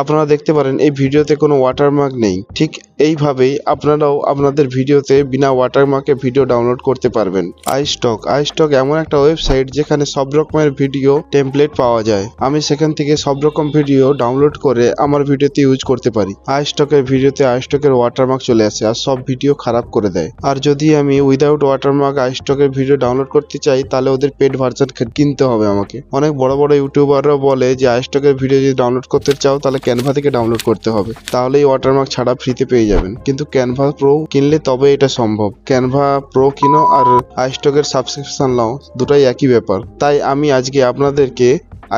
আপনারা দেখতে পারেন এই ভিডিওতে কোনো ওয়াটারমার্ক নেই। ঠিক এইভাবেই আপনারাও আপনাদের ভিডিওতে বিনা ওয়াটারমার্কে ভিডিও ডাউনলোড করতে পারবেন। আইস্টক এমন একটা ওয়েবসাইট যেখানে সব রকমের ভিডিও টেমপ্লেট পাওয়া যায়। আমি সেখান থেকে সব রকম ভিডিও ডাউনলোড করে আমার ভিডিওতে ইউজ করতে পারি। আইস্টকের ভিডিওতে আইস্টকের ওয়াটারমার্ক চলে আসে আর সব ভিডিও খারাপ করে দেয়। আর যদি আমি উইদাউট ওয়াটারমার্ক আইস্টকের ভিডিও ডাউনলোড করতে চাই তাহলে ওদের পেড ভার্সন কিনতে হবে আমাকে। অনেক বড় বড় ইউটিউবাররা বলে যে আইস্টকের ভিডিও যদি ডাউনলোড করতে চাও তাহলে ক্যানভা থেকে ডাউনলোড করতে হবে, তাহলেই ওয়াটারমার্ক ছাড়া ফ্রিতে পেয়ে যাবেন। কিন্তু ক্যানভা প্রো কিনলে তবে এটা সম্ভব। ক্যানভা প্রো কিনো আর আইস্টকের সাবস্ক্রিপশন নাও, দুটাই একই ব্যাপার। তাই আমি আজকে আপনাদেরকে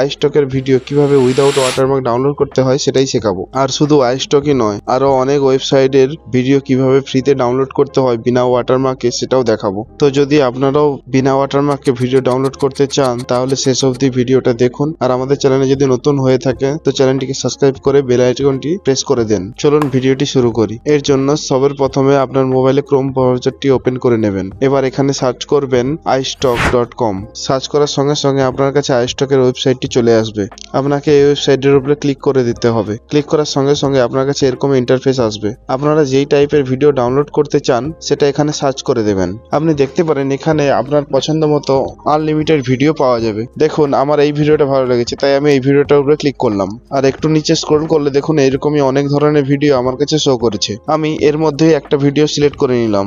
আইস্টকের ভিডিও কিভাবে উইদাউট ওয়াটারমার্ক ডাউনলোড করতে হয় সেটাই শেখাবো। আর শুধু আইস্টকই নয়, আরো অনেক ওয়েবসাইটের ভিডিও কিভাবে ফ্রিতে ডাউনলোড করতে হয় বিনা ওয়াটারমার্কে সেটাও দেখাবো। তো যদি আপনারাও বিনা ওয়াটারমার্কে ভিডিও ডাউনলোড করতে চান তাহলে শেষ অবধি ভিডিওটা দেখুন। আর আমাদের চ্যানেলে যদি নতুন হয়ে থাকে তো চ্যানেলটিকে সাবস্ক্রাইব করে বেল আইকনটি প্রেস করে দেন। চলুন ভিডিওটি শুরু করি। এর জন্য সবার প্রথমে আপনার মোবাইলে ক্রোম ব্রাউজারটি ওপেন করে নেবেন। এবার এখানে সার্চ করবেন istock.com। সার্চ করার সঙ্গে সঙ্গে আপনার কাছে আইস্টকের ওয়েবসাইট চলে আসবে। আপনাকে এই ওয়েবসাইটের উপরে ক্লিক করে দিতে হবে। ক্লিক করার সঙ্গে সঙ্গে আপনার কাছে এরকম ইন্টারফেস আসবে। আপনারা যেই টাইপের ভিডিও ডাউনলোড করতে চান সেটা এখানে সার্চ করে দেবেন। আপনি দেখতে পারেন এখানে আপনার পছন্দ মতো আনলিমিটেড ভিডিও পাওয়া যাবে। দেখুন আমার এই ভিডিওটা ভালো লেগেছে তাই আমি এই ভিডিওটার উপরে ক্লিক করলাম। আর একটু নিচে স্ক্রল করলে দেখুন এরকমই অনেক ধরনের ভিডিও আমার কাছে শো করেছে। আমি এর মধ্যেই একটা ভিডিও সিলেক্ট করে নিলাম।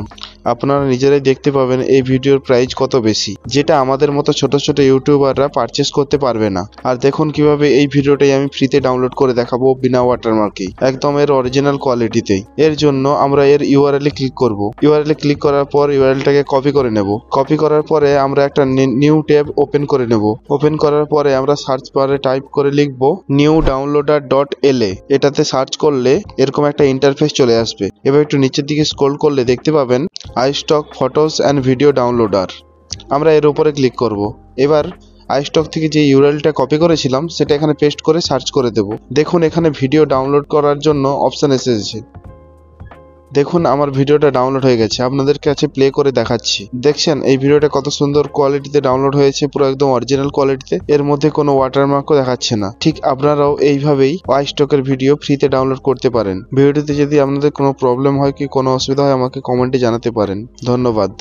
আপনারা নিজেরাই দেখতে পাবেন এই ভিডিওর প্রাইস কত বেশি, যেটা আমাদের মতো ছোট ছোট ইউটিউবাররা পারচেস করতে পারবে না। আর দেখুন কিভাবে এই ভিডিওটাই আমি ফ্রিতে ডাউনলোড করে দেখাবো বিনা ওয়াটারমার্কেই, একদম এর অরিজিনাল কোয়ালিটিতেই। এর জন্য আমরা এর ইউআরএল এ ক্লিক করব। ইউআরএল এ ক্লিক করার পর ইউআরএলটাকে কপি করে নেব। কপি করার পরে আমরা একটা নিউ ট্যাব ওপেন করে নেব। ওপেন করার পরে আমরা সার্চ বারে টাইপ করে লিখব newdownloader.la। এটাতে সার্চ করলে এরকম একটা ইন্টারফেস চলে আসবে। এবার একটু নিচের দিকে স্ক্রল করলে দেখতে পাবেন আইস্টক ফটোস অ্যান্ড ভিডিও ডাউনলোডার। আমরা এর উপরে ক্লিক করব। এবার আইস্টক থেকে যে ইউআরএলটা কপি করেছিলাম সেটা এখানে পেস্ট করে সার্চ করে দেব। দেখুন এখানে ভিডিও ডাউনলোড করার জন্য অপশন এসেছে। দেখুন আমার ভিডিওটা ডাউনলোড হয়ে গেছে। আপনাদের কাছে প্লে করে দেখাচ্ছি। দেখছেন এই ভিডিওটা কত সুন্দর কোয়ালিটিতে ডাউনলোড হয়েছে, পুরো একদম অরিজিনাল কোয়ালিটিতে। এর মধ্যে কোনো ওয়াটারমার্কও দেখাচ্ছে না। ঠিক আপনারাও এইভাবেই আইস্টকের ভিডিও ফ্রিতে ডাউনলোড করতে পারেন। ভিডিওটিতে যদি আপনাদের কোনো প্রবলেম হয় কি কোনো অসুবিধা হয় আমাকে কমেন্টে জানাতে পারেন। ধন্যবাদ।